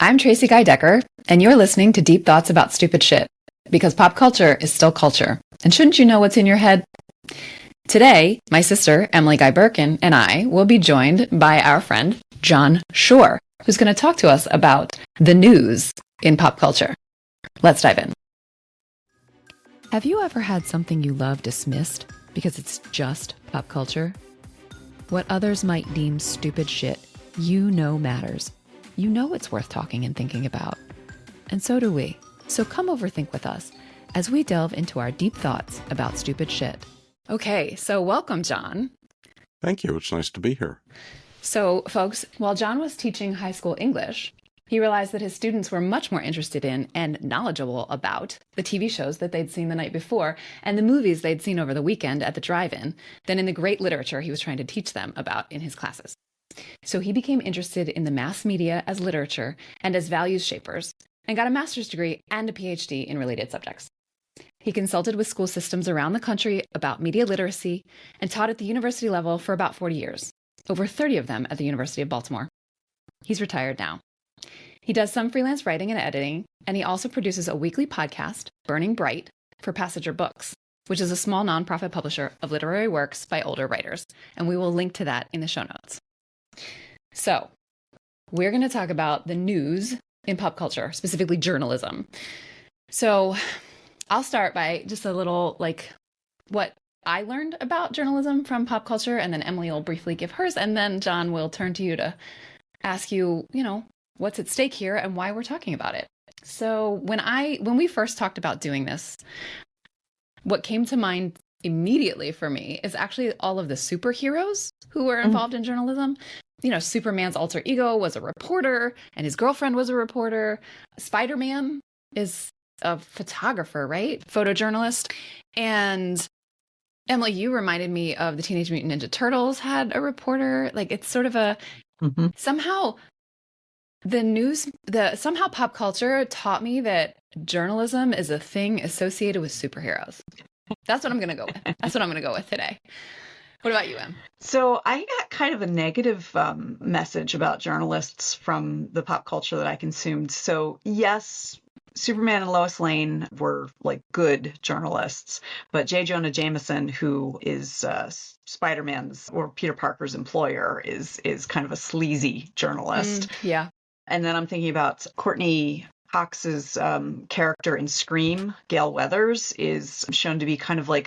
I'm Tracie Decker, and you're listening to Deep Thoughts About Stupid Shit, because pop culture is still culture. And shouldn't you know what's in your head? Today, my sister, Emily Birken, and I will be joined by our friend, Jon Shorr, who's going to talk to us about the news in pop culture. Let's dive in. Have you ever had something you love dismissed because it's just pop culture? What others might deem stupid shit, you know matters. You know it's worth talking and thinking about. And so do we. So come overthink with us as we delve into our deep thoughts about stupid shit. Okay, so welcome, Jon. Thank you. It's nice to be here. So, folks, while Jon was teaching high school English, he realized that his students were much more interested in and knowledgeable about the TV shows that they'd seen the night before and the movies they'd seen over the weekend at the drive-in than in the great literature he was trying to teach them about in his classes. So he became interested in the mass media as literature and as values shapers, and got a master's degree and a PhD in related subjects. He consulted with school systems around the country about media literacy and taught at the university level for about 40 years, over 30 of them at the University of Baltimore. He's retired now. He does some freelance writing and editing, and he also produces a weekly podcast, Burning Bright, for Passenger Books, which is a small nonprofit publisher of literary works by older writers, and we will link to that in the show notes. So, we're going to talk about the news in pop culture, specifically journalism. So, I'll start by just a little, what I learned about journalism from pop culture, and then Emily will briefly give hers, and then Jon will turn to you to ask you, what's at stake here and why we're talking about it. So, when we first talked about doing this, what came to mind immediately for me is actually all of the superheroes who were involved in journalism. Superman's alter ego was a reporter and his girlfriend was a reporter. Spider-Man is a photographer, right? Photojournalist. And Emily, you reminded me of the Teenage Mutant Ninja Turtles had a reporter. It's sort of a somehow somehow pop culture taught me that journalism is a thing associated with superheroes. That's what I'm going to go with. That's what I'm going to go with today. What about you, Em? So I got kind of a negative message about journalists from the pop culture that I consumed. So yes, Superman and Lois Lane were good journalists, but J. Jonah Jameson, who is Spider-Man's or Peter Parker's employer, is kind of a sleazy journalist. Yeah. And then I'm thinking about Courtney Cox's character in Scream, Gale Weathers, is shown to be kind of like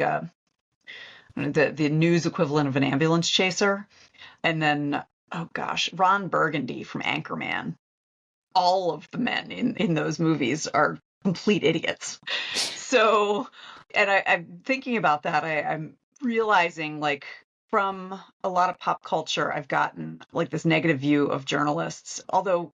the news equivalent of an ambulance chaser. And then, Ron Burgundy from Anchorman. All of the men in those movies are complete idiots. So, and I'm thinking about that. I'm realizing from a lot of pop culture, I've gotten this negative view of journalists. Although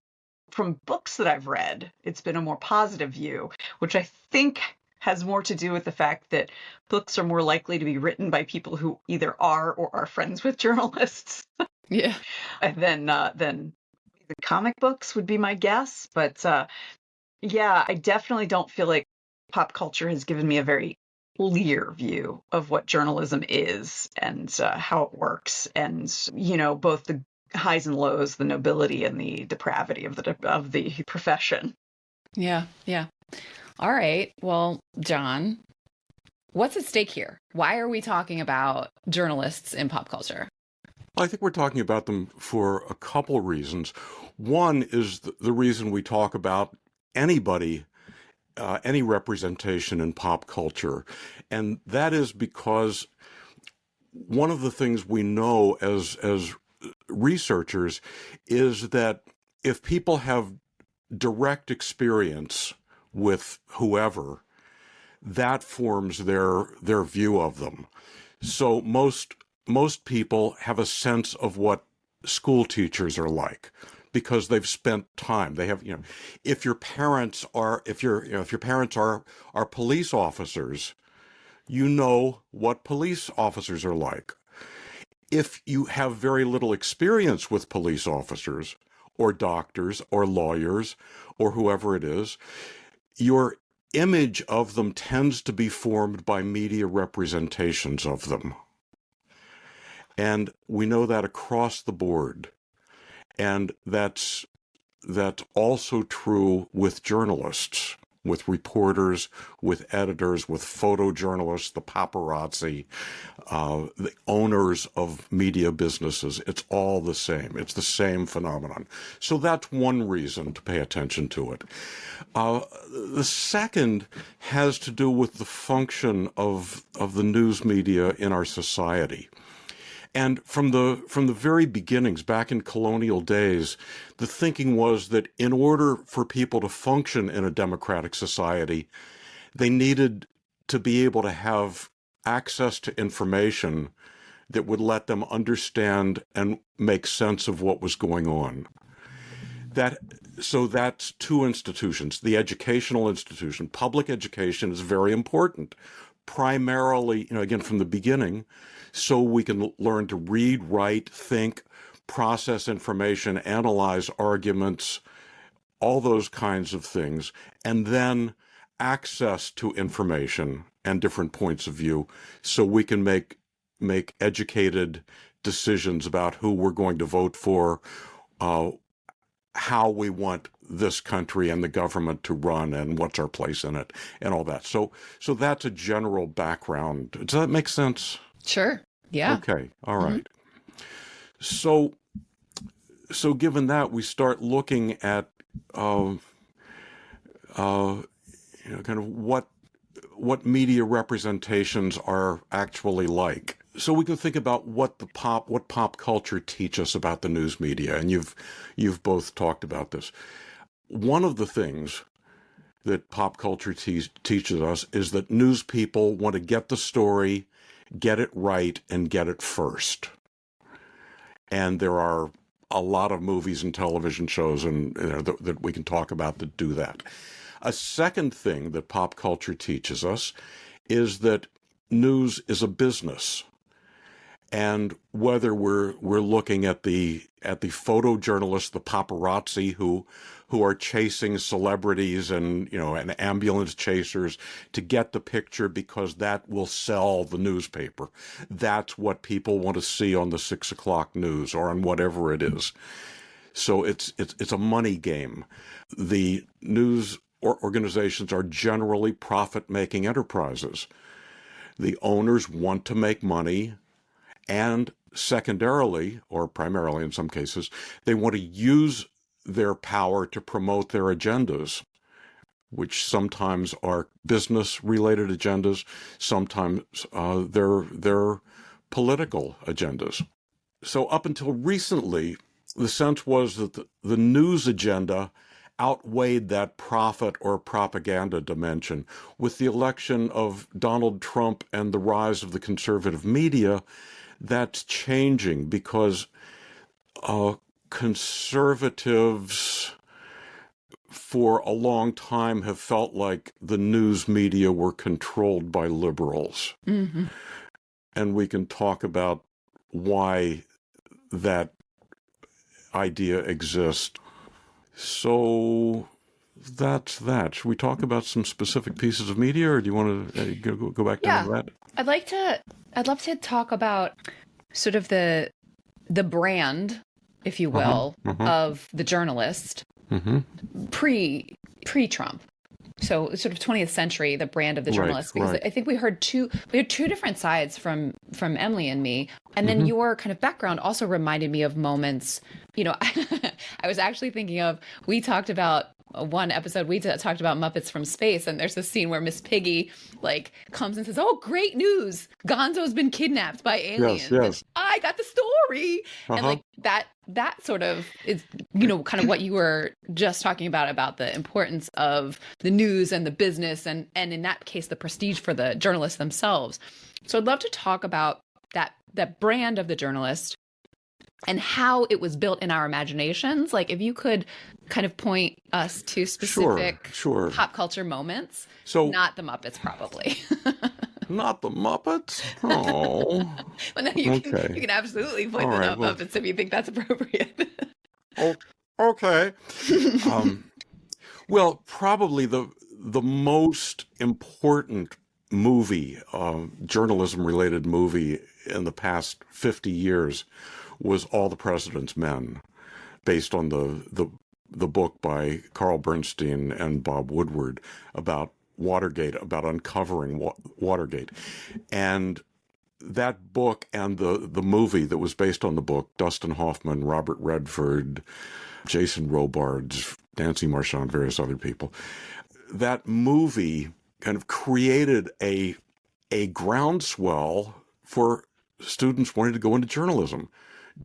from books that I've read, it's been a more positive view, which I think has more to do with the fact that books are more likely to be written by people who either are or are friends with journalists. Yeah. than the comic books would be my guess. But I definitely don't feel like pop culture has given me a very clear view of what journalism is and how it works. And, both the highs and lows, the nobility and the depravity of the profession. Yeah. Yeah. All right. Well, Jon, what's at stake here? Why are we talking about journalists in pop culture? I think we're talking about them for a couple reasons. One is the reason we talk about anybody, any representation in pop culture. And that is because one of the things we know as researchers is that if people have direct experience with whoever, that forms their view of them. So most people have a sense of what school teachers are like because they've spent time. They have, if your parents are police officers, you know what police officers are like. If you have very little experience with police officers or doctors or lawyers or whoever it is, your image of them tends to be formed by media representations of them. And we know that across the board. And that's that's also true with journalists, with reporters, with editors, with photojournalists, the paparazzi, the owners of media businesses. It's all the same. It's the same phenomenon. So that's one reason to pay attention to it. The second has to do with the function of the news media in our society. And from the very beginnings, back in colonial days, the thinking was that in order for people to function in a democratic society, they needed to be able to have access to information that would let them understand and make sense of what was going on. So that's two institutions. The educational institution, public education, is very important. Primarily, again, from the beginning, so we can learn to read, write, think, process information, analyze arguments, all those kinds of things, and then access to information and different points of view so we can make educated decisions about who we're going to vote for, how we want this country and the government to run and what's our place in it and all that. So that's a general background. Does that make sense? Sure. Yeah. Okay. All right. So given that, we start looking at kind of what media representations are actually like. So we can think about what pop culture teaches us about the news media, and you've both talked about this. One of the things that pop culture teaches us is that news people want to get the story, get it right, and get it first. And there are a lot of movies and television shows that we can talk about that do that. A second thing that pop culture teaches us is that news is a business. And whether we're looking at the photojournalists, the paparazzi who are chasing celebrities and ambulance chasers to get the picture because that will sell the newspaper. That's what people want to see on the 6 o'clock news or on whatever it is. So it's a money game. The news organizations are generally profit-making enterprises. The owners want to make money. And secondarily, or primarily in some cases, they want to use their power to promote their agendas, which sometimes are business-related agendas, sometimes they're political agendas. So up until recently, the sense was that the news agenda outweighed that profit or propaganda dimension. With the election of Donald Trump and the rise of the conservative media, that's changing because conservatives for a long time have felt like the news media were controlled by liberals. Mm-hmm. And we can talk about why that idea exists. So that's that. Should we talk about some specific pieces of media, or do you want to go back down to that? I'd love to talk about sort of the brand, if you will, of the journalist pre-Trump. So sort of 20th century, the brand of the journalist, because I think we heard two different sides from Emily and me. And then your kind of background also reminded me of moments, I was actually thinking of, we talked about one episode, we talked about Muppets from Space, and there's this scene where Miss Piggy comes and says, "Oh, great news! Gonzo's been kidnapped by aliens. Yes. I got the story." And that sort of is, kind of what you were just talking about the importance of the news and the business, and in that case, the prestige for the journalists themselves. So I'd love to talk about that brand of the journalist and how it was built in our imaginations. Like, if you could kind of point us to specific pop culture moments. So, not the Muppets, probably. Not the Muppets? Oh. Well, no, you can absolutely point to the Muppets if you think that's appropriate. Okay. Well, probably the most important movie, journalism-related movie in the past 50 years was All the President's Men, based on the the book by Carl Bernstein and Bob Woodward about Watergate, about uncovering Watergate. And that book and the movie that was based on the book, Dustin Hoffman, Robert Redford, Jason Robards, Nancy Marchand, various other people, that movie kind of created a groundswell for students wanting to go into journalism.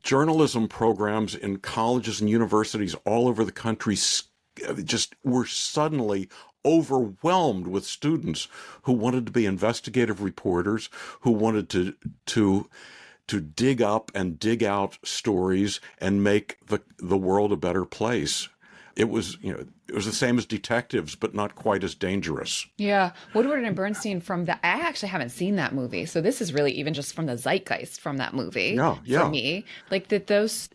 Journalism programs in colleges and universities all over the country just were suddenly overwhelmed with students who wanted to be investigative reporters, who wanted to dig up and dig out stories and make the world a better place. It was, it was the same as detectives, but not quite as dangerous. Yeah. Woodward and Bernstein I actually haven't seen that movie. So this is really even just from the zeitgeist from that movie for me. Like those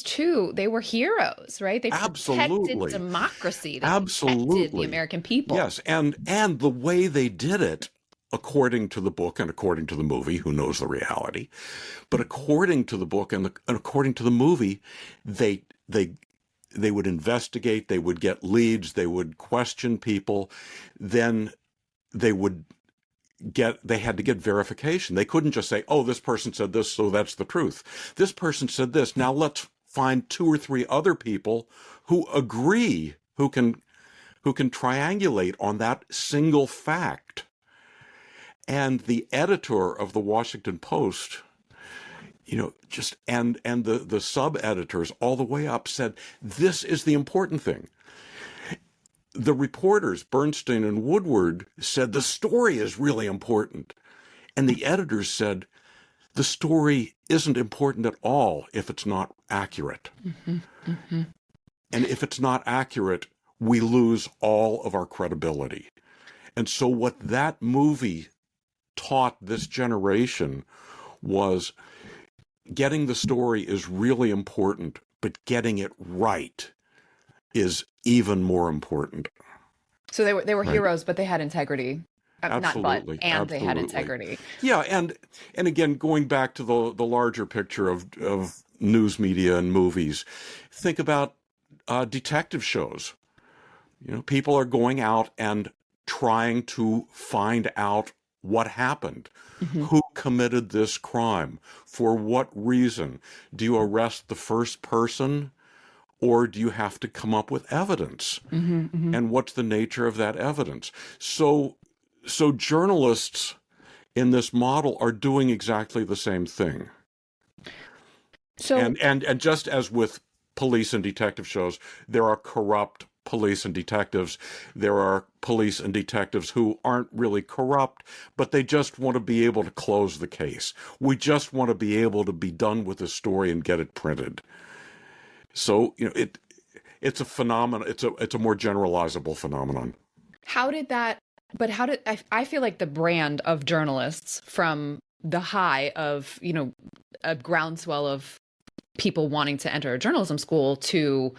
two, they were heroes, right? They protected democracy. They protected the American people. Yes. And the way they did it, according to the book and according to the movie, who knows the reality, but according to the book and according to the movie, they would investigate, they would get leads, they would question people, then they had to get verification. They couldn't just say, oh, this person said this, so that's the truth. This person said this, now let's find 2 or 3 other people who agree, who can triangulate on that single fact. And the editor of the Washington Post, and the sub-editors all the way up said, this is the important thing. The reporters, Bernstein and Woodward, said the story is really important. And the editors said, the story isn't important at all if it's not accurate. Mm-hmm, mm-hmm. And if it's not accurate, we lose all of our credibility. And so what that movie taught this generation was getting the story is really important, but getting it right is even more important. So they were right? Heroes, but they had integrity. Absolutely. They had integrity. Yeah, and again, going back to the larger picture of news media and movies, think about detective shows. People are going out and trying to find out what happened. Mm-hmm. Who committed this crime? For what reason? Do you arrest the first person, or do you have to come up with evidence? Mm-hmm, mm-hmm. And what's the nature of that evidence? So journalists in this model are doing exactly the same thing. So and just as with police and detective shows, there are corrupt police and detectives. There are police and detectives who aren't really corrupt, but they just want to be able to close the case. We just want to be able to be done with the story and get it printed. So, it's a phenomenon. It's a more generalizable phenomenon. I feel like the brand of journalists from the high of, a groundswell of people wanting to enter a journalism school to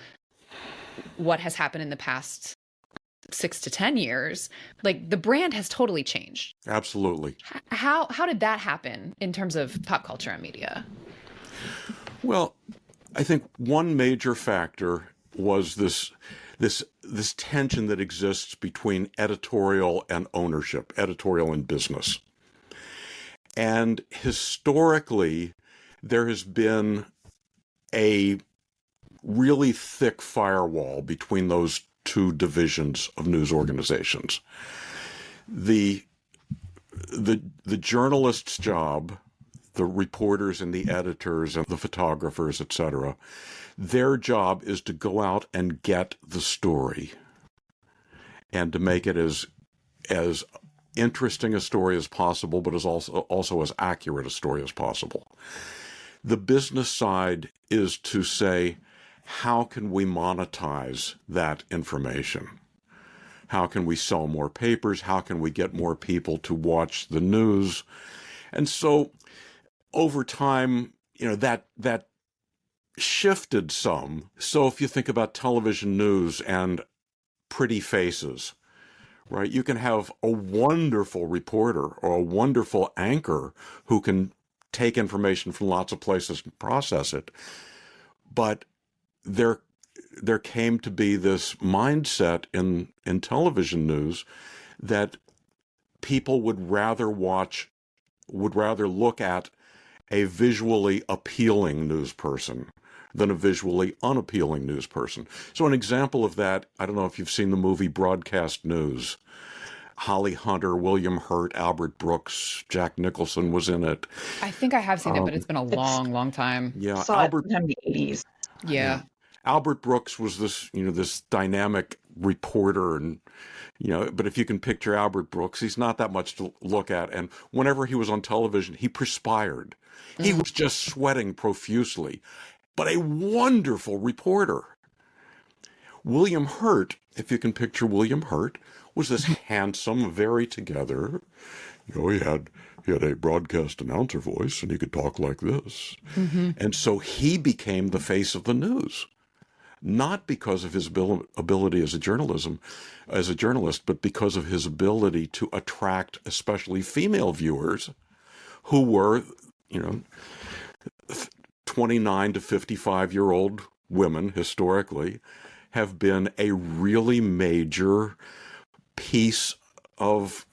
what has happened in the past 6 to 10 years, like the brand has totally changed. Absolutely. How did that happen in terms of pop culture and media? Well, I think one major factor was this tension that exists between editorial and ownership, editorial and business. And historically, there has been a really thick firewall between those 2 divisions of news organizations. The journalist's job, the reporters and the editors and the photographers, etc., their job is to go out and get the story and to make it as interesting a story as possible, but as also as accurate a story as possible. The business side is to say, how can we monetize that information? How can we sell more papers? How can we get more people to watch the news? And so over time, that shifted some. So if you think about television news and pretty faces, right? You can have a wonderful reporter or a wonderful anchor who can take information from lots of places and process it, but they're there came to be this mindset in television news that people would rather look at a visually appealing news person than a visually unappealing news person. So an example of that, I don't know if you've seen the movie Broadcast News. Holly Hunter, William Hurt, Albert Brooks, Jack Nicholson was in it. I think I have seen it, but it's been a long, long time. Yeah, Saw it sometime in the 80s. Yeah. Albert Brooks was this dynamic reporter, and but if you can picture Albert Brooks, he's not that much to look at. And whenever he was on television, he perspired. He was just sweating profusely, but a wonderful reporter. William Hurt, if you can picture William Hurt, was this handsome, very together. He had a broadcast announcer voice, and he could talk like this. And so he became the face of the news, not because of his ability as a journalist, but because of his ability to attract especially female viewers who were, 29 to 55-year-old women historically have been a really major piece of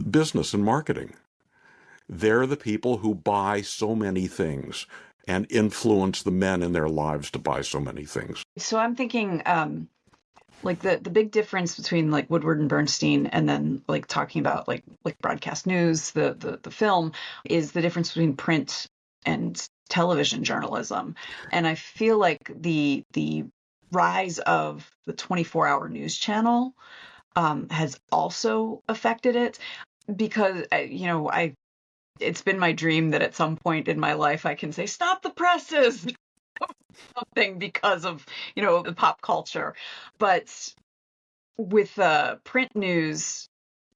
business and marketing. They're the people who buy so many things and influence the men in their lives to buy so many things. So I'm thinking, like the big difference between like Woodward and Bernstein and then like talking about like broadcast news, the film, is the difference between print and television journalism. And I feel like the rise of the 24-hour news channel has also affected it, because it's been my dream that at some point in my life I can say, stop the presses, something, because of, the pop culture. But with print news,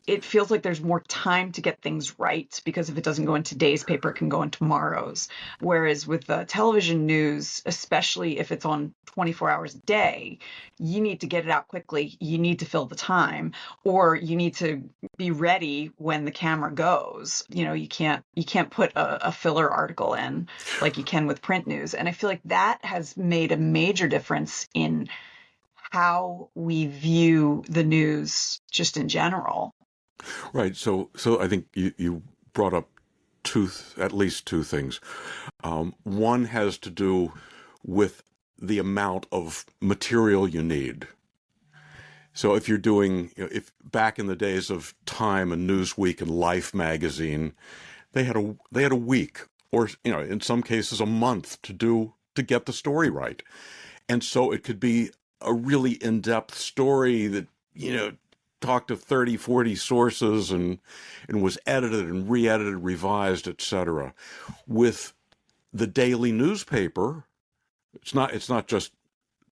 it feels like there's more time to get things right, because if it doesn't go in today's paper, it can go in tomorrow's. Whereas with television news, especially if it's on 24 hours a day, you need to get it out quickly. You need to fill the time, or you need to be ready when the camera goes. You can't put a filler article in like you can with print news. And I feel like that has made a major difference in how we view the news just in general. Right. So I think you brought up at least two things. One has to do with the amount of material you need. So if you're doing, if back in the days of Time and Newsweek and Life magazine, they had a week, or in some cases a month to get the story right. And so it could be a really in-depth story that, talked to 30, 40 sources and was edited and re-edited, revised, etc. With the daily newspaper, it's not just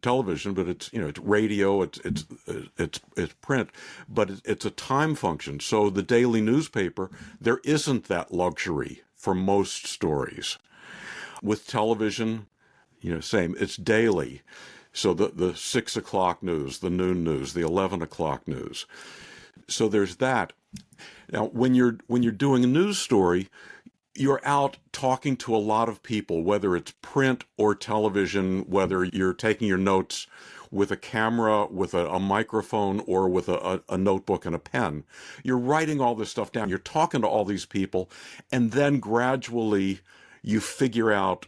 television, but it's radio, it's print, but it's a time function. So the daily newspaper, there isn't that luxury for most stories. With television, same, it's daily. So the 6 o'clock news, the noon news, the 11 o'clock news. So there's that. Now, when you're doing a news story, you're out talking to a lot of people, whether it's print or television, whether you're taking your notes with a camera, with a microphone, or with a notebook and a pen. You're writing all this stuff down. You're talking to all these people, and then gradually you figure out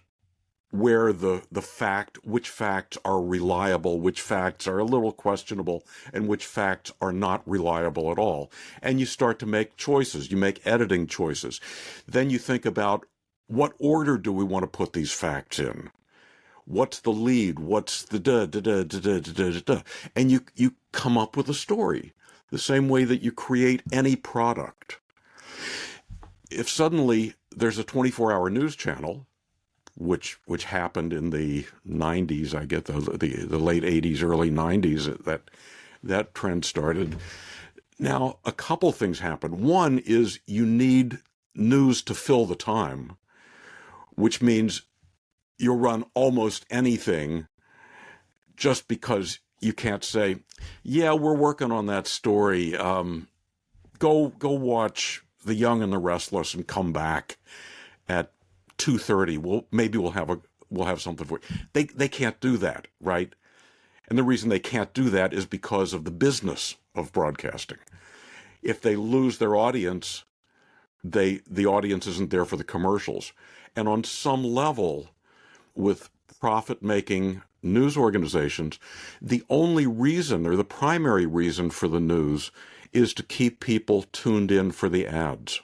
where which facts are reliable, which facts are a little questionable, and which facts are not reliable at all. And you start to make choices. You make editing choices. Then you think about, what order do we want to put these facts in? What's the lead? What's the da-da-da-da-da-da-da? And you come up with a story, the same way that you create any product. If suddenly there's a 24-hour news channel, which happened in the 90s, I get the late 80s, early 90s, that trend started. Now, a couple things happen. One is you need news to fill the time, which means you'll run almost anything just because you can't say, yeah, we're working on that story. Go watch The Young and the Restless and come back at 2:30. We'll have something for you. They can't do that, right? And the reason they can't do that is because of the business of broadcasting. If they lose their audience, the audience isn't there for the commercials. And on some level, with profit-making news organizations, the only reason, or the primary reason for the news, is to keep people tuned in for the ads.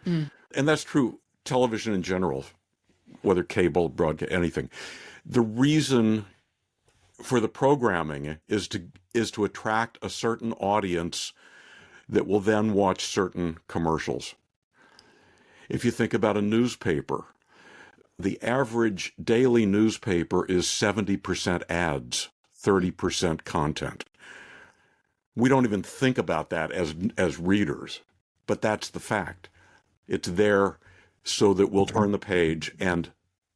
And that's true television in general, whether cable, broadcast, anything. The reason for the programming is to attract a certain audience that will then watch certain commercials. If you think about a newspaper, the average daily newspaper is 70% ads, 30% content. We don't even think about that as readers, but that's the fact. It's there so that we'll turn the page and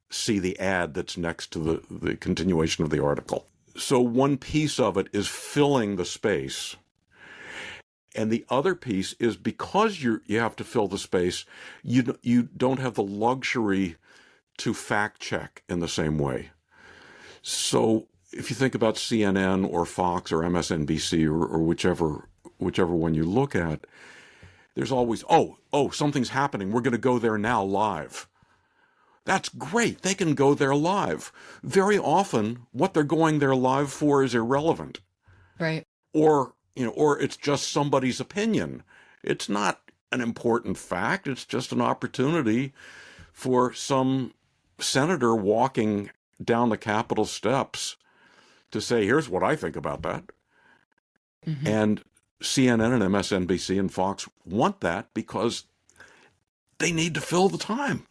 see the ad that's next to the continuation of the article. So one piece of it is filling the space. And the other piece is because you have to fill the space, you don't have the luxury to fact check in the same way. So if you think about CNN or Fox or MSNBC or whichever one you look at, there's always, something's happening. We're going to go there now live. That's great. They can go there live. Very often, what they're going there live for is irrelevant. Right. Or it's just somebody's opinion. It's not an important fact. It's just an opportunity for some senator walking down the Capitol steps to say, here's what I think about that. Mm-hmm. And CNN and MSNBC and Fox want that because they need to fill the time.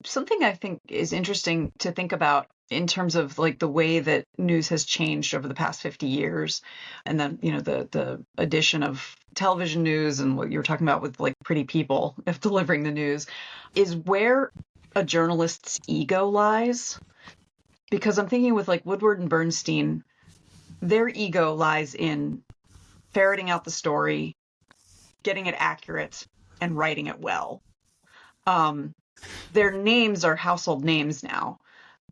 Something I think is interesting to think about in terms of like the way that news has changed over the past 50 years. And then, the addition of television news and what you were talking about with like pretty people of delivering the news is where a journalist's ego lies. Because I'm thinking with like Woodward and Bernstein, their ego lies in ferreting out the story, getting it accurate, and writing it well. Their names are household names now,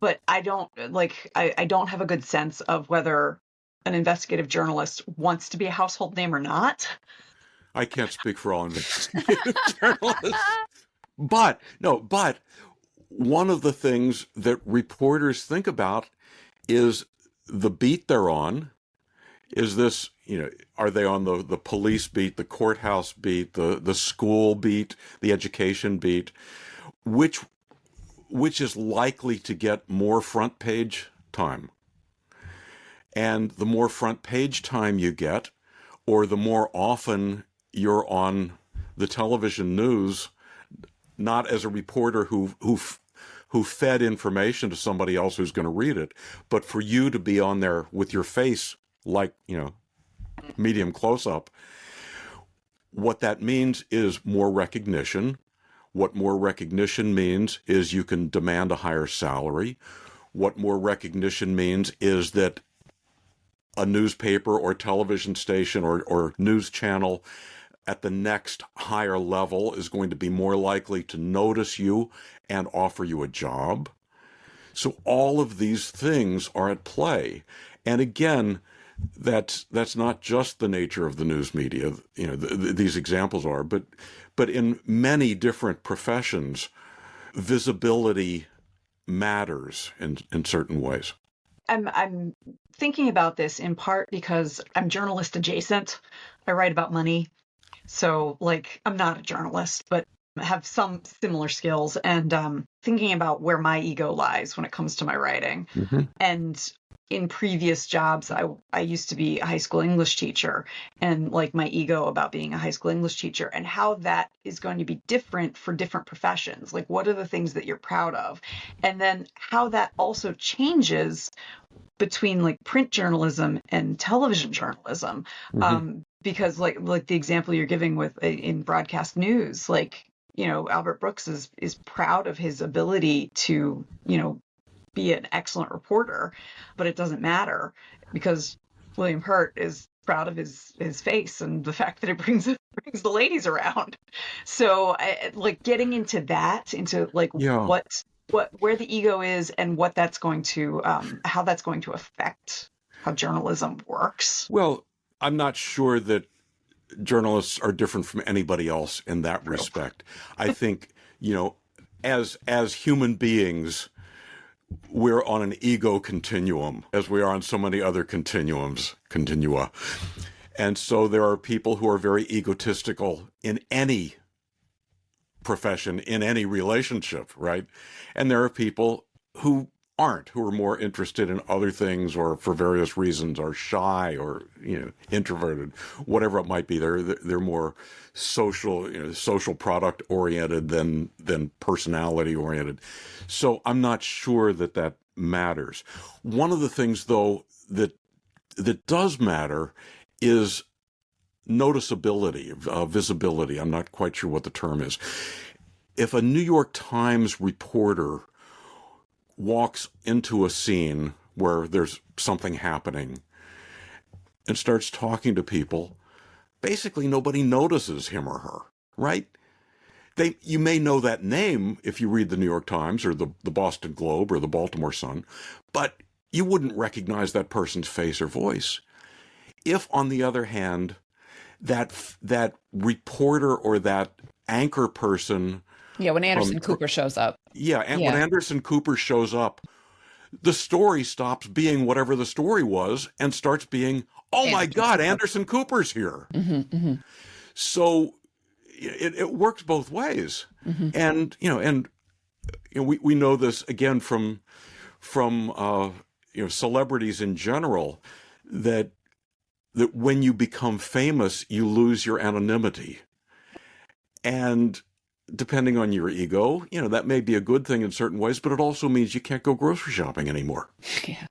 but I don't have a good sense of whether an investigative journalist wants to be a household name or not. I can't speak for all investigative journalists. But one of the things that reporters think about is the beat they're on. Is this, are they on the police beat, the courthouse beat, the school beat, the education beat? Which is likely to get more front page time. And the more front page time you get, or the more often you're on the television news, not as a reporter who fed information to somebody else who's going to read it, but for you to be on there with your face like, medium close-up, what that means is more recognition. What more recognition means is you can demand a higher salary. What more recognition means is that a newspaper or television station or news channel at the next higher level is going to be more likely to notice you and offer you a job. So all of these things are at play. And again, that's not just the nature of the news media. These examples are, but in many different professions, visibility matters in certain ways. I'm thinking about this in part because I'm journalist adjacent. I write about money. So I'm not a journalist, but have some similar skills, and thinking about where my ego lies when it comes to my writing. Mm-hmm. And in previous jobs, I used to be a high school English teacher, and my ego about being a high school English teacher and how that is going to be different for different professions. What are the things that you're proud of? And then how that also changes between print journalism and television journalism. Mm-hmm. Because the example you're giving with in broadcast news, Albert Brooks is proud of his ability to, be an excellent reporter, but it doesn't matter because William Hurt is proud of his face and the fact that it brings the ladies around. So getting into that, into what where the ego is and what that's going to how that's going to affect how journalism works. Well, I'm not sure that journalists are different from anybody else in that respect. I think, as human beings, we're on an ego continuum, as we are on so many other continua. And so there are people who are very egotistical in any profession, in any relationship, right? And there are people who aren't, who are more interested in other things, or for various reasons are shy, or introverted, whatever it might be. They're more social product oriented than personality oriented. So I'm not sure that matters. One of the things, though, that does matter is noticeability, visibility. I'm not quite sure what the term is. If a New York Times reporter walks into a scene where there's something happening and starts talking to people, basically nobody notices him or her, right? You may know that name if you read the New York Times or the Boston Globe or the Baltimore Sun, but you wouldn't recognize that person's face or voice. If, on the other hand, that reporter or that anchor person... Yeah, when Anderson Cooper shows up. When Anderson Cooper shows up, the story stops being whatever the story was and starts being, oh my God, Anderson Cooper's here. Mm-hmm, mm-hmm. So it works both ways. Mm-hmm. And we know this again from celebrities in general, that when you become famous, you lose your anonymity. And depending on your ego, that may be a good thing in certain ways, but it also means you can't go grocery shopping anymore. Yeah.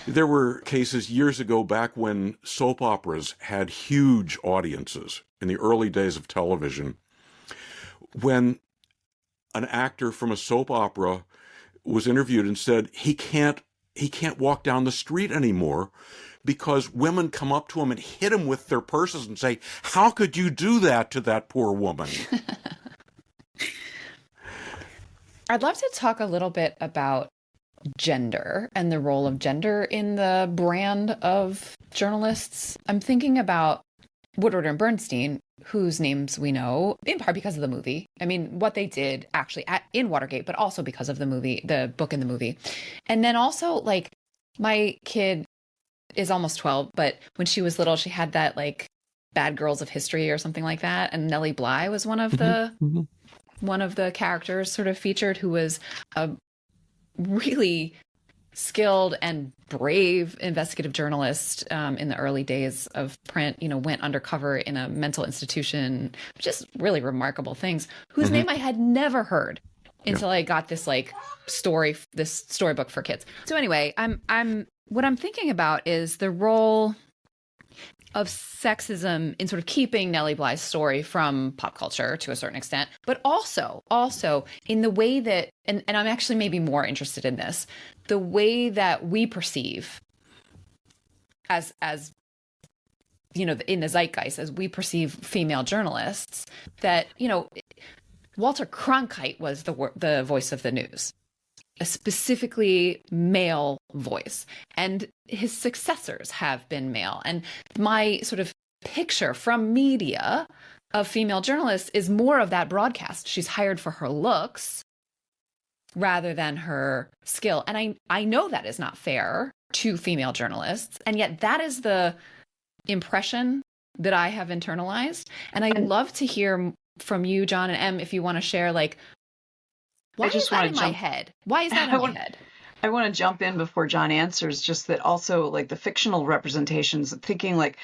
There were cases years ago, back when soap operas had huge audiences in the early days of television, when an actor from a soap opera was interviewed and said he can't walk down the street anymore because women come up to him and hit him with their purses and say, "How could you do that to that poor woman?" I'd love to talk a little bit about gender and the role of gender in the brand of journalists. I'm thinking about Woodward and Bernstein, whose names we know in part because of the movie. I mean, what they did actually in Watergate, but also because of the movie, the book and the movie. And then also, like, my kid is almost 12, but when she was little, she had that, like, Bad Girls of History or something like that. And Nellie Bly was one of the... Mm-hmm. One of the characters sort of featured, who was a really skilled and brave investigative journalist in the early days of print, went undercover in a mental institution, just really remarkable things, whose name I had never heard until I got this this storybook for kids. So anyway, what I'm thinking about is the role of sexism in sort of keeping Nellie Bly's story from pop culture to a certain extent, but also in the way that, and I'm actually maybe more interested in this, the way that we perceive as in the zeitgeist, as we perceive female journalists, that, Walter Cronkite was the voice of the news, a specifically male voice, and his successors have been male. And my sort of picture from media of female journalists is more of that broadcast. She's hired for her looks rather than her skill. And I know that is not fair to female journalists, and yet that is the impression that I have internalized. And I'd love to hear from you, Jon and Em, if you want to share, like, why is that in my head? Why is that in my head? I want to jump in before Jon answers, just that also, like, the fictional representations, thinking like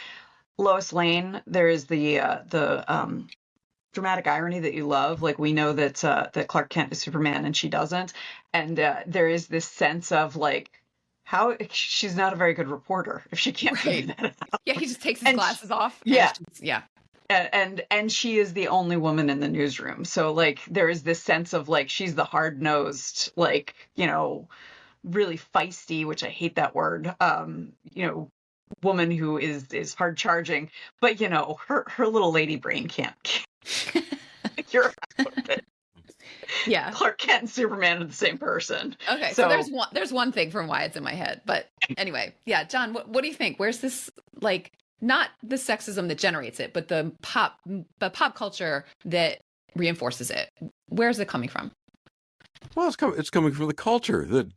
Lois Lane, there is the dramatic irony that you love. Like, we know that that Clark Kent is Superman and she doesn't. And there is this sense of, like, how she's not a very good reporter if she can't figure that out. Yeah, he just takes his glasses off. Yeah. Yeah. And she is the only woman in the newsroom. So, like, there is this sense of, like, she's the hard-nosed, like, really feisty, which I hate that word, woman who is hard charging, but her little lady brain can't figure out it. Yeah. Clark Kent and Superman are the same person. Okay, so there's one thing from why it's in my head. But anyway, yeah, John, what do you think? Where's this, like, not the sexism that generates it, but the pop culture that reinforces it? Where's it coming from? Well, it's coming from the culture that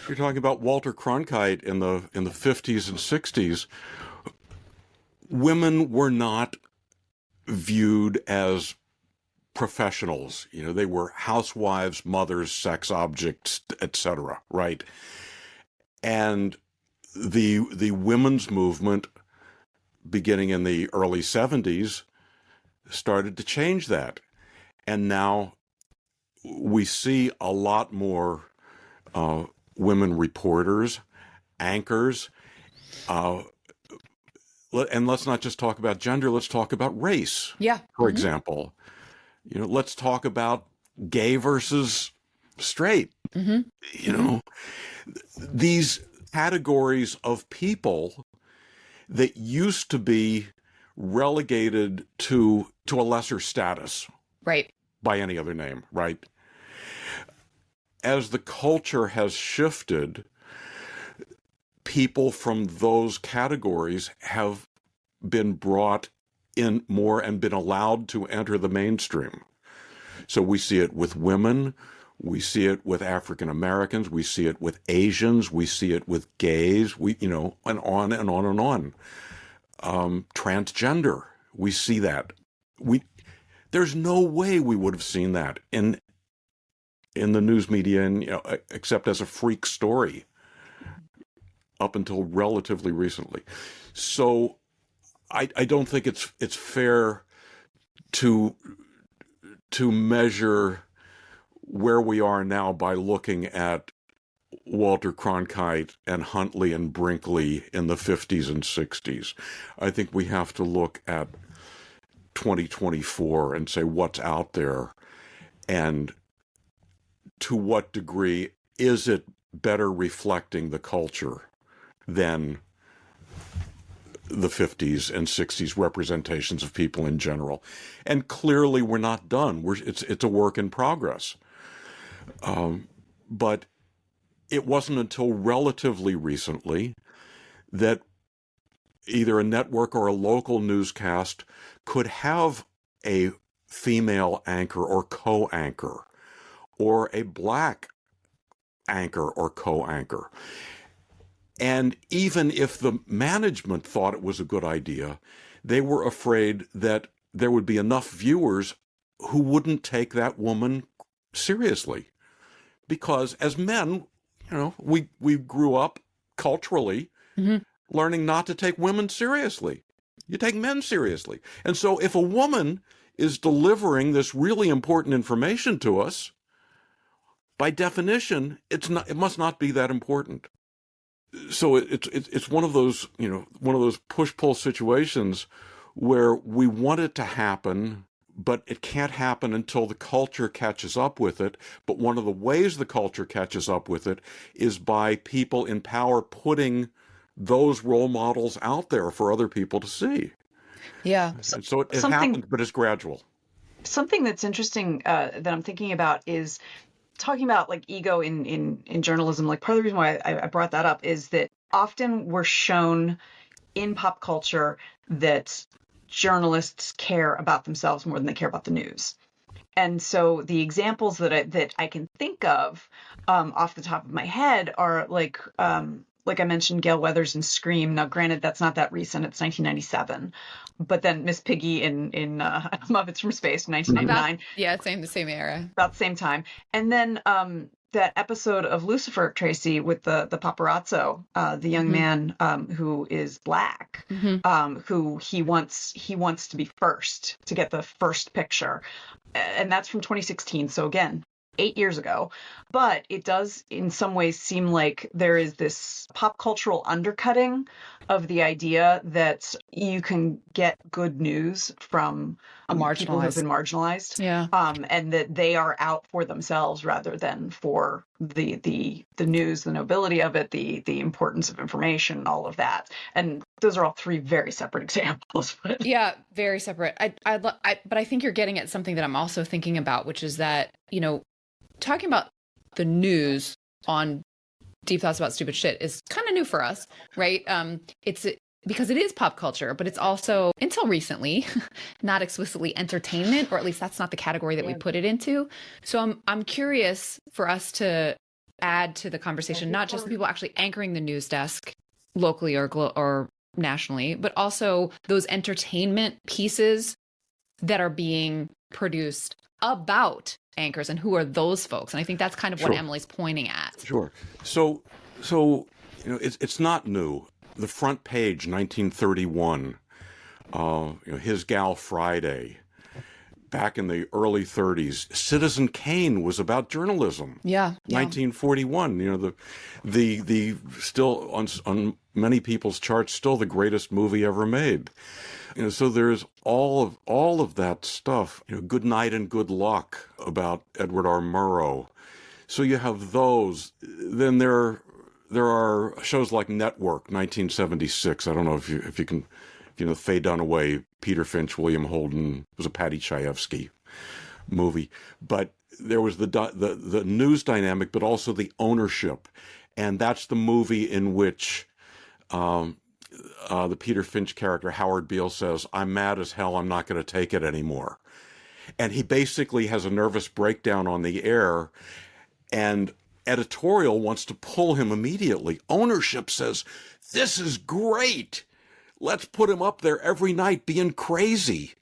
you're talking about. Walter Cronkite in the 50s and 60s, women were not viewed as professionals. You know, they were housewives, mothers, sex objects, etc. Right? And the women's movement, beginning in the early 70s, started to change that, and now we see a lot more women reporters, anchors, and let's not just talk about gender. Let's talk about race. Yeah. For example, you know, let's talk about gay versus straight. Mm-hmm. You know, these categories of people that used to be relegated to a lesser status. Right. By any other name, right? As the culture has shifted, people from those categories have been brought in more and been allowed to enter the mainstream. So we see it with women, we see it with African Americans, we see it with Asians, we see it with gays, and on and on and on. Transgender, we see that. There's no way we would have seen that in the news media, and except as a freak story up until relatively recently. So I don't think it's fair to measure where we are now by looking at Walter Cronkite and Huntley and Brinkley in the 50s and 60s. I think we have to look at 2024 and say what's out there, and to what degree is it better reflecting the culture than the 50s and 60s representations of people in general. And clearly we're not done. It's a work in progress. But it wasn't until relatively recently that either a network or a local newscast could have a female anchor or co-anchor, or a black anchor or co-anchor. And even if the management thought it was a good idea, they were afraid that there would be enough viewers who wouldn't take that woman seriously. Because as men, we grew up culturally learning not to take women seriously. You take men seriously. And so if a woman is delivering this really important information to us, by definition, it must not be that important. So it's one of those, one of those push-pull situations where we want it to happen, but it can't happen until the culture catches up with it. But one of the ways the culture catches up with it is by people in power putting those role models out there for other people to see. Yeah. And so it happens, but it's gradual. Something that's interesting that I'm thinking about is talking about like ego in journalism. Like part of the reason why I brought that up is that often we're shown in pop culture that journalists care about themselves more than they care about the news. And so the examples that I can think of off the top of my head are like I mentioned, Gail Weathers in Scream. Now, granted, that's not that recent. It's 1997. But then Miss Piggy in Muppets from Space, 1999. The same era. About the same time. And then that episode of Lucifer, Tracy, with the paparazzo, the young man who is black, who he wants to be first, to get the first picture. And that's from 2016. So again, 8 years ago. But it does in some ways seem like there is this pop cultural undercutting of the idea that you can get good news from people who have been marginalized. Yeah. And that they are out for themselves rather than for the news, the nobility of it, the importance of information, all of that. And those are all three very separate examples. Yeah, very separate. But I think you're getting at something that I'm also thinking about, which is that, talking about the news on Deep Thoughts About Stupid Shit is kind of new for us, right? It's because it is pop culture, but it's also, until recently, not explicitly entertainment, or at least that's not the category that we put it into. So I'm curious for us to add to the conversation, not just the people actually anchoring the news desk locally or nationally, but also those entertainment pieces that are being produced about anchors, and who are those folks. And I think that's kind of what Emily's pointing at. Sure. So it's not new. The front page, 1931, His Gal Friday. Back in the early 30s, Citizen Kane was about journalism. Yeah. 1941. The still on many people's charts, still the greatest movie ever made. So there's all of that stuff. Good Night and Good Luck about Edward R. Murrow. So you have those. Then there are shows like Network, 1976. I don't know if you can, Faye Dunaway, Peter Finch, William Holden. It was a Paddy Chayefsky movie. But there was the news dynamic, but also the ownership. And that's the movie in which the Peter Finch character, Howard Beale, says, "I'm mad as hell, I'm not going to take it anymore." And he basically has a nervous breakdown on the air, and editorial wants to pull him immediately. Ownership says, "This is great. Let's put him up there every night being crazy."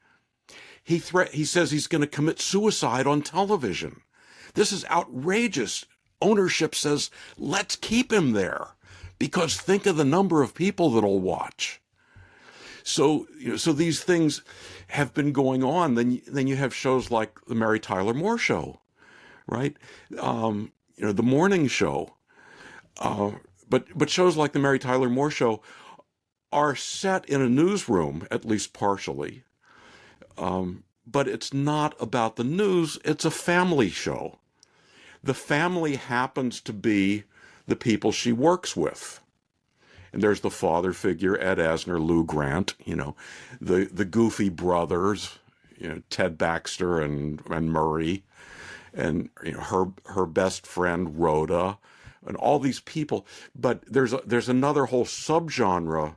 He says he's going to commit suicide on television. This is outrageous. Ownership says, "Let's keep him there, because think of the number of people that'll watch." So these things have been going on. Then you have shows like the Mary Tyler Moore Show, right? The morning show. But shows like the Mary Tyler Moore Show are set in a newsroom, at least partially. But it's not about the news. It's a family show. The family happens to be the people she works with. And there's the father figure, Ed Asner, Lou Grant, the goofy brothers, Ted Baxter and Murray, and her best friend Rhoda, and all these people. But there's another whole subgenre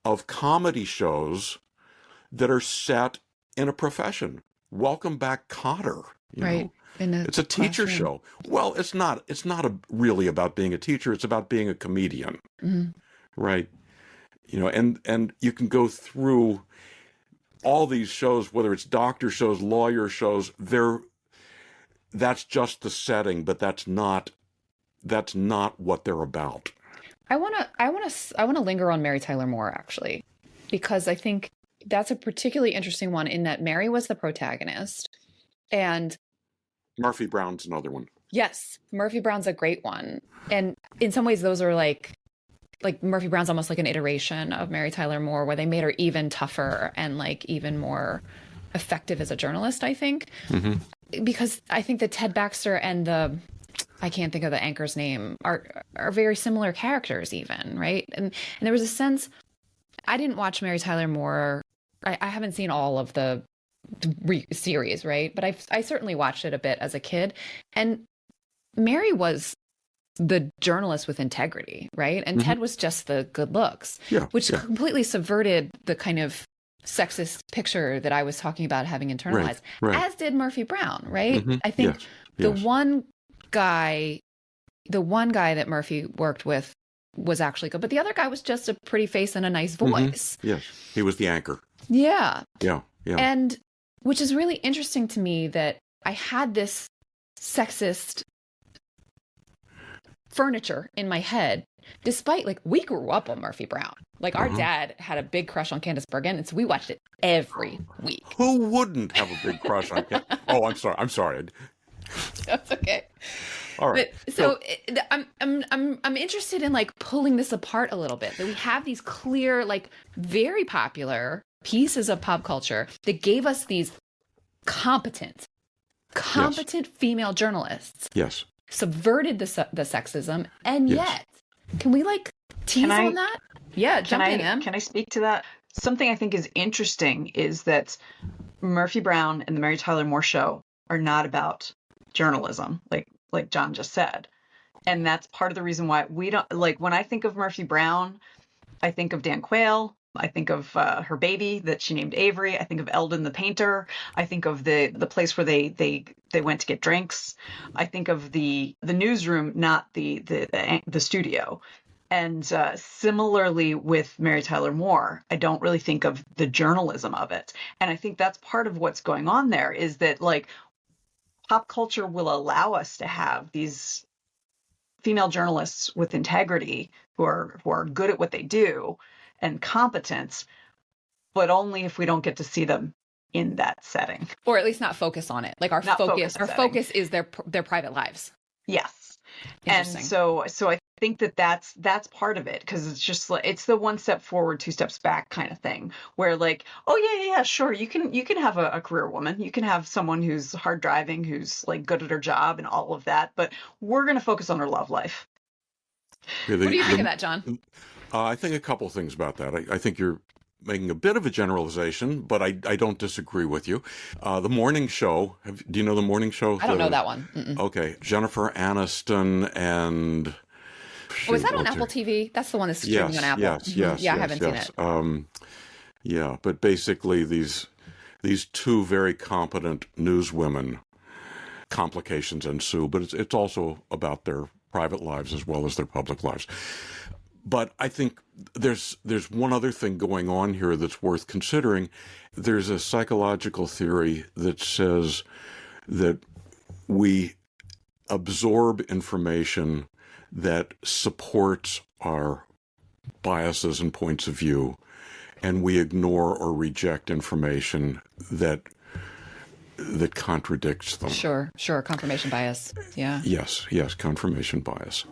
of comedy shows that are set in a profession. Welcome Back, Kotter. Right. It's a teacher show. Well, it's not really about being a teacher. It's about being a comedian. Mm-hmm. Right. And you can go through all these shows, whether it's doctor shows, lawyer shows, that's just the setting, but that's not what they're about. I want to linger on Mary Tyler Moore, actually, because I think that's a particularly interesting one, in that Mary was the protagonist, and Murphy Brown's another one. Yes, Murphy Brown's a great one. And in some ways those are like Murphy Brown's almost like an iteration of Mary Tyler Moore, where they made her even tougher and like even more effective as a journalist, I think. Mm-hmm. Because I think that Ted Baxter and I can't think of the anchor's name, are very similar characters even, right? And there was a sense, I didn't watch Mary Tyler Moore. I haven't seen all of the series, right? But I certainly watched it a bit as a kid. And Mary was the journalist with integrity, right? And mm-hmm. Ted was just the good looks, which completely subverted the kind of sexist picture that I was talking about having internalized, as did Murphy Brown, right? Mm-hmm. I think the one guy that Murphy worked with was actually good, but the other guy was just a pretty face and a nice voice. Mm-hmm. Yes, he was the anchor. Yeah. Yeah. And which is really interesting to me, that I had this sexist furniture in my head, despite we grew up on Murphy Brown. Our dad had a big crush on Candice Bergen, and so we watched it every week. Who wouldn't have a big crush on Candice? Oh, I'm sorry. That's okay. All right. But, so I'm interested in pulling this apart a little bit. That we have these clear, very popular pieces of pop culture that gave us these competent female journalists. Yes. Subverted the sexism, and yet, can we tease on that? Yeah, jump in, Em. Can I speak to that? Something I think is interesting is that Murphy Brown and the Mary Tyler Moore Show are not about journalism. like Jon just said. And that's part of the reason why we don't, like, when I think of Murphy Brown, I think of Dan Quayle. I think of her baby that she named Avery. I think of Eldon the painter. I think of the place where they went to get drinks. I think of the newsroom, not the studio. And similarly with Mary Tyler Moore, I don't really think of the journalism of it. And I think that's part of what's going on there, is that, like, pop culture will allow us to have these female journalists with integrity who are good at what they do and competence, but only if we don't get to see them in that setting, or at least not focus on it. Like our focus is their private lives. Yes. And so I think that's part of it, because it's just like, it's the one step forward, two steps back kind of thing, where, like, oh yeah, sure, you can have a career woman, you can have someone who's hard driving, who's, like, good at her job and all of that, but we're going to focus on her love life. What do you think of that, Jon? I think a couple things about that. I think you're making a bit of a generalization, but I don't disagree with you. The morning show, do you know the morning show? I don't know that one. Mm-mm. Okay. Jennifer Aniston and... is that on Apple TV? That's the one that's streaming on Apple. Yes. Yeah, I haven't seen it. Yeah, but basically these two very competent newswomen, complications ensue, but it's also about their private lives as well as their public lives. But I think there's one other thing going on here that's worth considering. There's a psychological theory that says that we absorb information that supports our biases and points of view, and we ignore or reject information that contradicts them. Sure. Confirmation bias. Yeah. Yes, confirmation bias.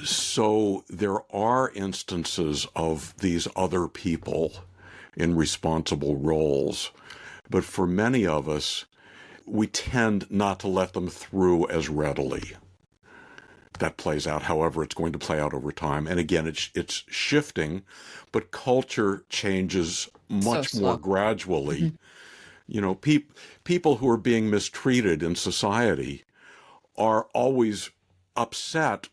So there are instances of these other people in responsible roles, but for many of us, we tend not to let them through as readily. That plays out however it's going to play out over time. And again, it's shifting, but culture changes much more gradually. Mm-hmm. You know, people who are being mistreated in society are always upset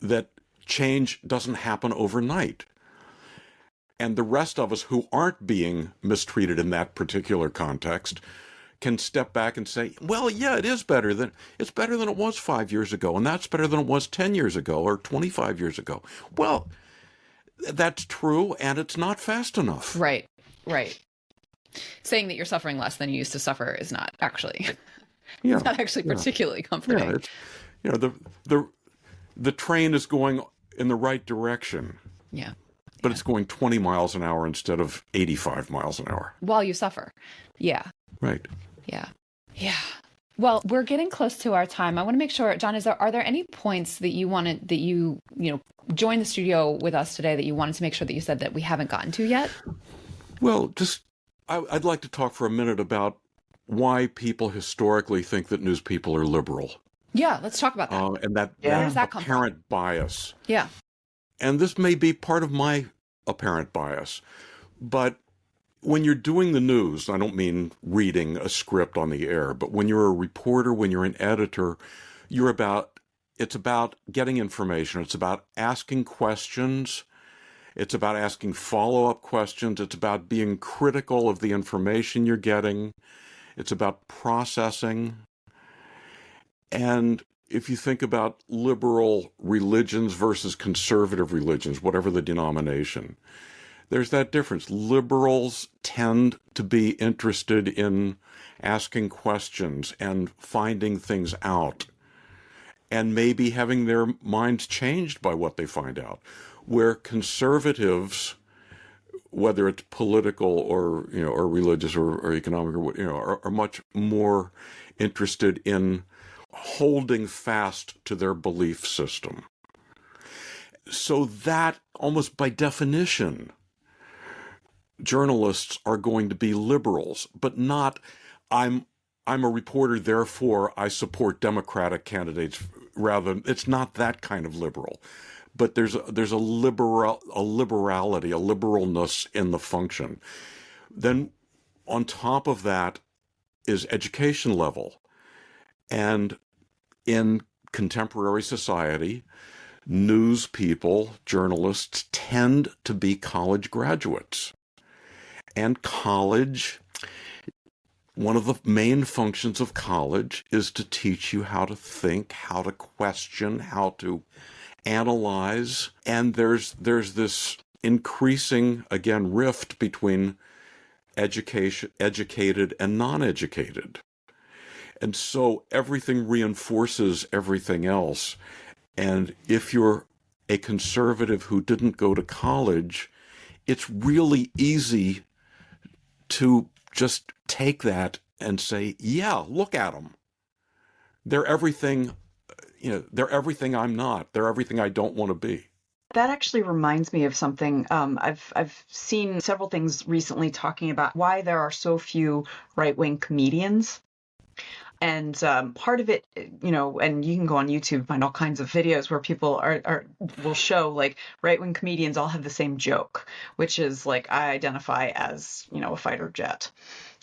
that change doesn't happen overnight. And the rest of us who aren't being mistreated in that particular context can step back and say, well, yeah, it's better than it was 5 years ago, and that's better than it was 10 years ago or 25 years ago. Well, that's true, and it's not fast enough. Right. Saying that you're suffering less than you used to suffer is not actually it's not actually particularly comforting. Yeah, the train is going in the right direction. Yeah. But it's going 20 miles an hour instead of 85 miles an hour. While you suffer. Yeah. Right. Yeah. Well, we're getting close to our time. I want to make sure, Jon, are there any points that you wanted, that you joined the studio with us today, that you wanted to make sure that you said that we haven't gotten to yet? Well, I'd like to talk for a minute about why people historically think that news people are liberal. Yeah, let's talk about that. And that where does that come apparent from? Bias. Yeah. And this may be part of my apparent bias, but when you're doing the news, I don't mean reading a script on the air, but when you're a reporter, when you're an editor, it's about getting information. It's about asking questions. It's about asking follow-up questions. It's about being critical of the information you're getting. It's about processing. And if you think about liberal religions versus conservative religions, whatever the denomination, there's that difference. Liberals tend to be interested in asking questions and finding things out, and maybe having their minds changed by what they find out. Where conservatives, whether it's political or or religious or economic or are much more interested in holding fast to their belief system. So that, almost by definition, journalists are going to be liberals, but not, I'm a reporter, therefore I support Democratic candidates. Rather, it's not that kind of liberal. But there's a liberality, a liberalness in the function. Then on top of that is education level. And in contemporary society, news people, journalists, tend to be college graduates. And college, one of the main functions of college is to teach you how to think, how to question, how to analyze. And there's this increasing, again, rift between educated and non-educated. And so everything reinforces everything else. And if you're a conservative who didn't go to college, it's really easy to just take that and say, yeah, look at them. They're everything, they're everything I'm not. They're everything I don't want to be. That actually reminds me of something. I've seen several things recently talking about why there are so few right-wing comedians. And part of it, and you can go on YouTube and find all kinds of videos where people will show like right-wing comedians all have the same joke, which is like, I identify as, a fighter jet.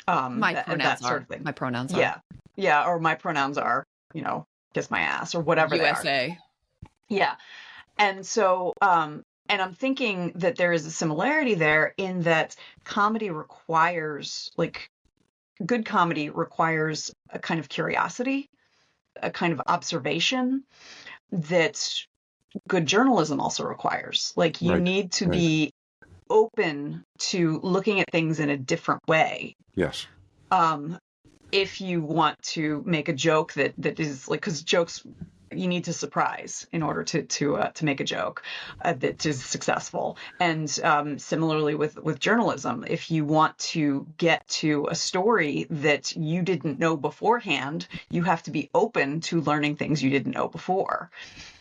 That sort of thing. My pronouns are. Yeah. Or my pronouns are, kiss my ass or whatever USA. they are. Yeah. And so, and I'm thinking that there is a similarity there in that comedy requires, good comedy requires a kind of curiosity, a kind of observation that good journalism also requires. You need to be open to looking at things in a different way. Yes. If you want to make a joke that is because jokes, you need to surprise in order to make a joke that is successful. And similarly with journalism, if you want to get to a story that you didn't know beforehand, you have to be open to learning things you didn't know before.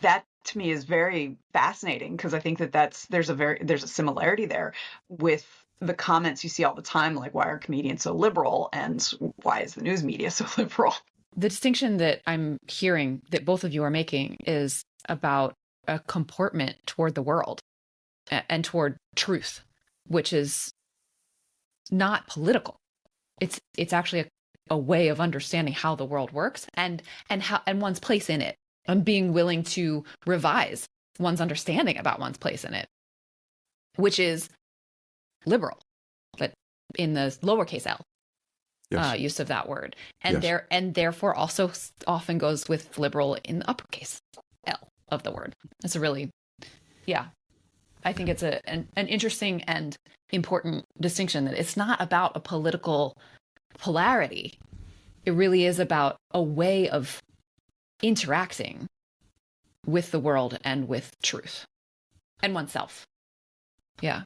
That to me is very fascinating because I think there's a similarity there with the comments you see all the time, like why are comedians so liberal and why is the news media so liberal? The distinction that I'm hearing that both of you are making is about a comportment toward the world and toward truth, which is not political. It's actually a way of understanding how the world works and one's place in it, and being willing to revise one's understanding about one's place in it, which is liberal, but in the lowercase l. Yes. Use of that word, and Yes. and therefore also often goes with liberal in the uppercase L of the word. It's a really, I think it's an interesting and important distinction that it's not about a political polarity. It really is about a way of interacting with the world and with truth and oneself. Yeah.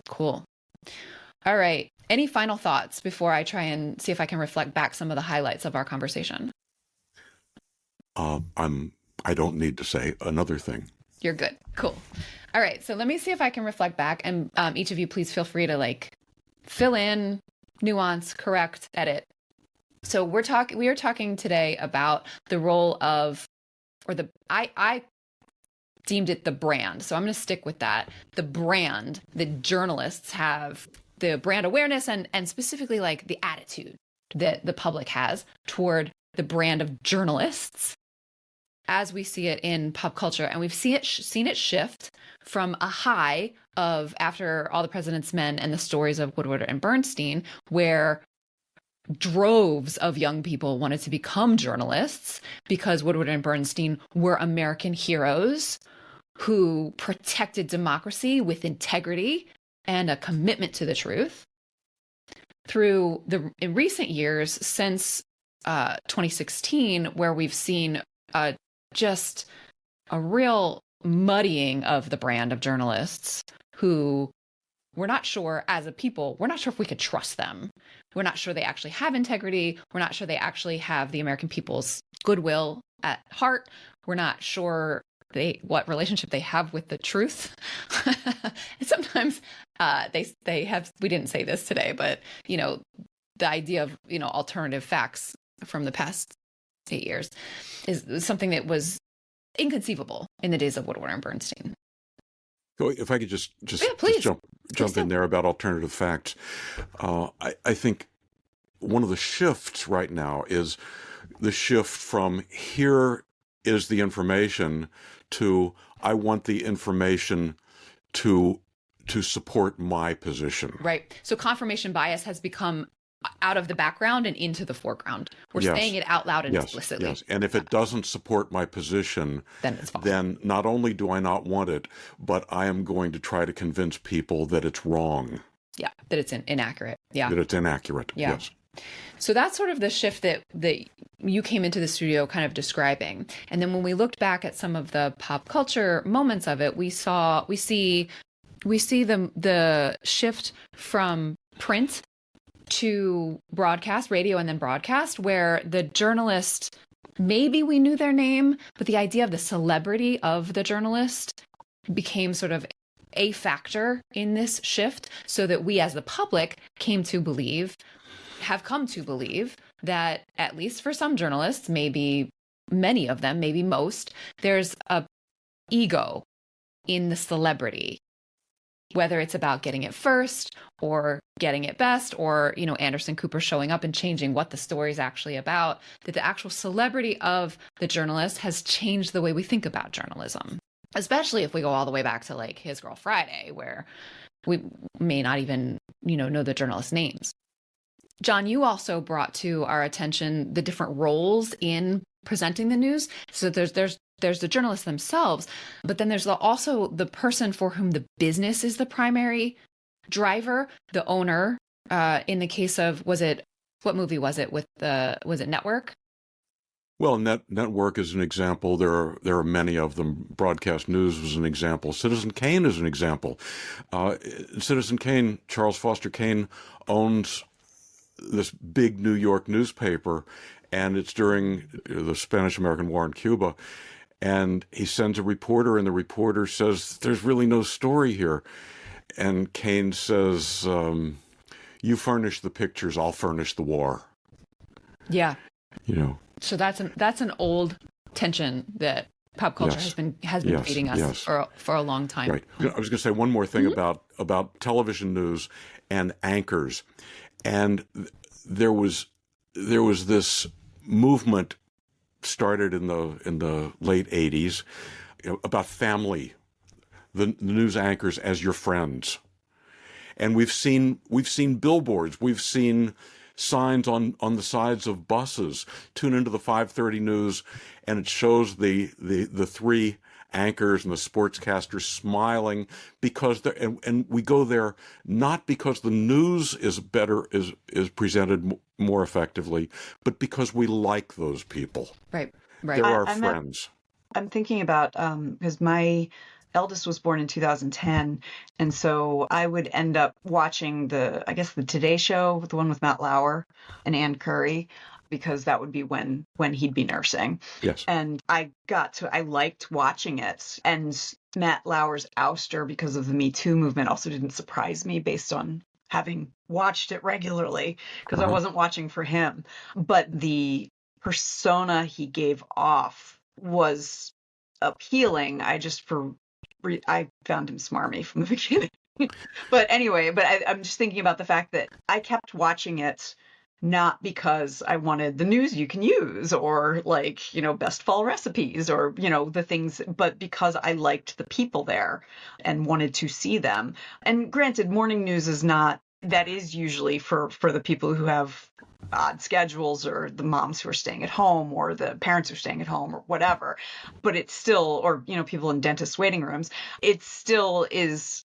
Cool. All right. Any final thoughts before I try and see if I can reflect back some of the highlights of our conversation? I don't need to say another thing. You're good. Cool. All right. So let me see if I can reflect back, and each of you please feel free to fill in, nuance, correct, edit. So we are talking today about the role of, I deemed it the brand. So I'm going to stick with that. The brand that journalists have, the brand awareness and specifically the attitude that the public has toward the brand of journalists as we see it in pop culture. And we've seen it shift from a high of After All the President's Men and the stories of Woodward and Bernstein, where droves of young people wanted to become journalists because Woodward and Bernstein were American heroes who protected democracy with integrity and a commitment to the truth. In recent years, since 2016, where we've seen just a real muddying of the brand of journalists who we're not sure, as a people, we're not sure if we could trust them. We're not sure they actually have integrity. We're not sure they actually have the American people's goodwill at heart. We're not sure what relationship they have with the truth. And sometimes they have, we didn't say this today, but the idea of alternative facts from the past 8 years is something that was inconceivable in the days of Woodward and Bernstein. So if I could just please jump in there about alternative facts. I think one of the shifts right now is the shift from here is the information to I want the information to support my position. Right. So confirmation bias has become out of the background and into the foreground. We're Yes. saying it out loud and Yes, explicitly. yes. And if it doesn't support my position, Then it's false. then not only do I not want it, but I am going to try to convince people that it's wrong, Yeah. That it's inaccurate. Yeah. that it's inaccurate. Yeah. Yes. So that's sort of the shift that you came into the studio kind of describing. And then when we looked back at some of the pop culture moments of it, we see the shift from print to broadcast, radio, and then broadcast, where the journalist, maybe we knew their name, but the idea of the celebrity of the journalist became sort of a factor in this shift, so that we as the public have come to believe that, at least for some journalists, maybe many of them, maybe most, there's a ego in the celebrity, whether it's about getting it first or getting it best, or, Anderson Cooper showing up and changing what the story is actually about, that the actual celebrity of the journalist has changed the way we think about journalism, especially if we go all the way back to like His Girl Friday, where we may not even, know the journalists' names. Jon, you also brought to our attention the different roles in presenting the news. So there's the journalists themselves, but then there's also the person for whom the business is the primary driver, the owner. In the case of, what movie was it was it Network? Well, Network is an example. There are many of them. Broadcast News was an example. Citizen Kane is an example. Citizen Kane, Charles Foster Kane, owns this big New York newspaper, and it's during the Spanish-American War in Cuba. And he sends a reporter, and the reporter says, "There's really no story here." And Kane says, "You furnish the pictures, I'll furnish the war." Yeah. So that's an old tension that pop culture has been feeding us for a long time. Right. I was going to say one more thing about television news and anchors. And there was this movement started in the late 80s about family, the news anchors as your friends. And we've seen billboards, we've seen signs on the sides of buses. Tune into the 5:30 news, and it shows the three anchors and the sportscasters smiling because and we go there not because the news is presented more effectively, but because we like those people. Right. They're our friends. I'm thinking about because my eldest was born in 2010, and so I would end up watching the Today Show, the one with Matt Lauer and Ann Curry, because that would be when he'd be nursing. Yes. And I liked watching it. And Matt Lauer's ouster because of the Me Too movement also didn't surprise me based on having watched it regularly, because I wasn't watching for him. But the persona he gave off was appealing. I found him smarmy from the beginning. But anyway, I'm just thinking about the fact that I kept watching it not because I wanted the news you can use or best fall recipes or, the things, but because I liked the people there and wanted to see them. And granted, morning news that is usually for the people who have odd schedules, or the moms who are staying at home, or the parents who are staying at home, or whatever. But it's still, or, people in dentist waiting rooms, it still is.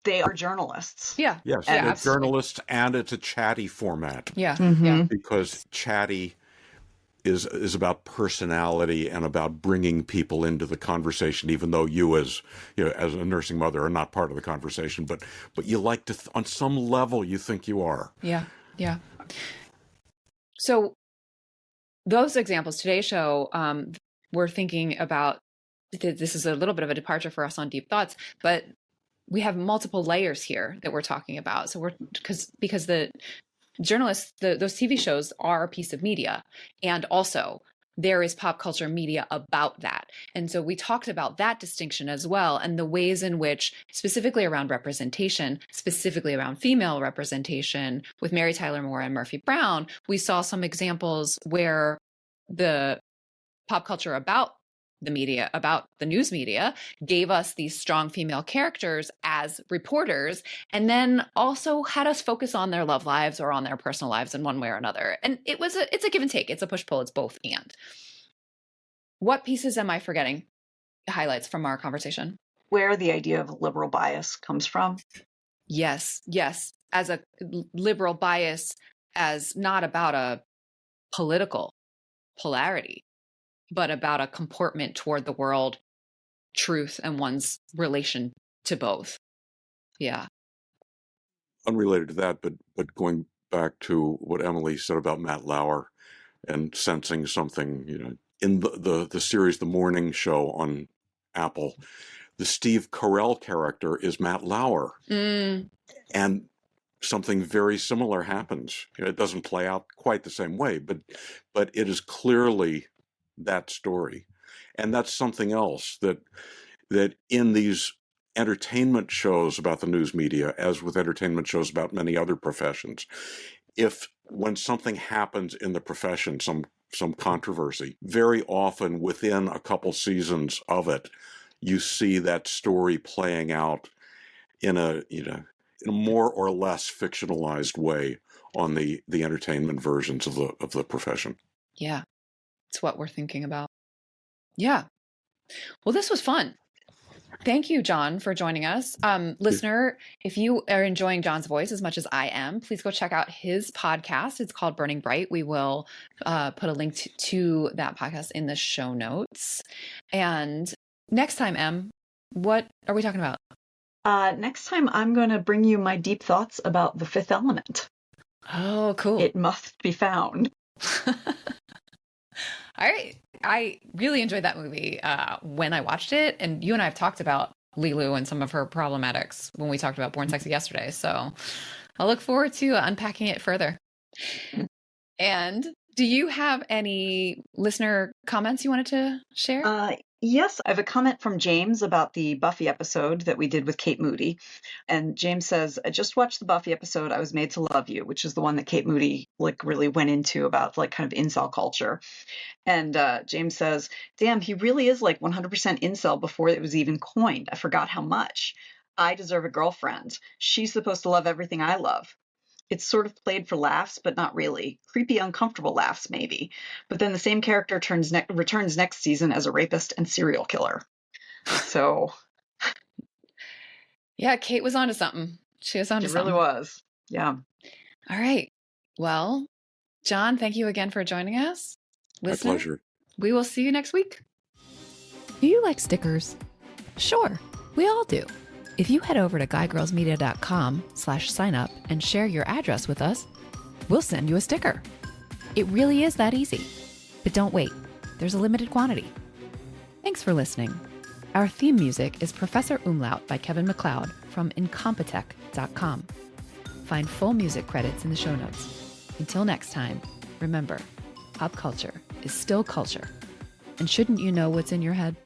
They are journalists. Yeah. Yes, and they're journalists, and it's a chatty format. Yeah. Mm-hmm. Yeah. Because chatty is about personality and about bringing people into the conversation, even though you as a nursing mother are not part of the conversation, but you like to on some level you think you are. Yeah. Yeah. So those examples, Today's Show, we're thinking about, this is a little bit of a departure for us on Deep Thoughts, but we have multiple layers here that we're talking about. So because the journalists, those TV shows are a piece of media, and also there is pop culture media about that. And so we talked about that distinction as well, and the ways in which, specifically around representation, specifically around female representation, with Mary Tyler Moore and Murphy Brown, we saw some examples where the pop culture about the media, about the news media, gave us these strong female characters as reporters, and then also had us focus on their love lives or on their personal lives in one way or another. And it's a give and take. It's a push-pull. It's both and. What pieces am I forgetting? Highlights from our conversation. Where the idea of liberal bias comes from. Yes. As a liberal bias, as not about a political polarity, but about a comportment toward the world, truth, and one's relation to both. Yeah. Unrelated to that, but going back to what Emily said about Matt Lauer and sensing something, in the series The Morning Show on Apple, the Steve Carell character is Matt Lauer. And something very similar happens. It doesn't play out quite the same way, but it is clearly that story. And that's something else that in these entertainment shows about the news media, as with entertainment shows about many other professions, when something happens in the profession, some controversy, very often within a couple seasons of it, you see that story playing out in a more or less fictionalized way on the entertainment versions of the profession. Yeah. It's what we're thinking about. Yeah. Well, this was fun. Thank you, Jon, for joining us. Listener, if you are enjoying Jon's voice as much as I am, please go check out his podcast. It's called Burning Bright. We will put a link to that podcast in the show notes. And next time, Em, what are we talking about? Next time, I'm going to bring you my deep thoughts about The Fifth Element. Oh, cool. It must be found. All right. I really enjoyed that movie when I watched it. And you and I have talked about Lilu and some of her problematics when we talked about Born Sexy yesterday. So I'll look forward to unpacking it further. And do you have any listener comments you wanted to share? Yes, I have a comment from James about the Buffy episode that we did with Kate Moody. And James says, I just watched the Buffy episode, I Was Made to Love You, which is the one that Kate Moody really went into about kind of incel culture. And James says, damn, he really is 100% incel before it was even coined. I forgot how much. I deserve a girlfriend. She's supposed to love everything I love. It's sort of played for laughs, but not really. Creepy, uncomfortable laughs, maybe. But then the same character returns next season as a rapist and serial killer. So. Yeah, Kate was onto something. She was onto something. She really was. Yeah. All right. Well, Jon, thank you again for joining us. Listener, my pleasure. We will see you next week. Do you like stickers? Sure, we all do. If you head over to guygirlsmedia.com/sign-up and share your address with us, we'll send you a sticker. It really is that easy. But don't wait, there's a limited quantity. Thanks for listening. Our theme music is Professor Umlaut by Kevin MacLeod from incompetech.com. Find full music credits in the show notes. Until next time, remember, pop culture is still culture. And shouldn't you know what's in your head?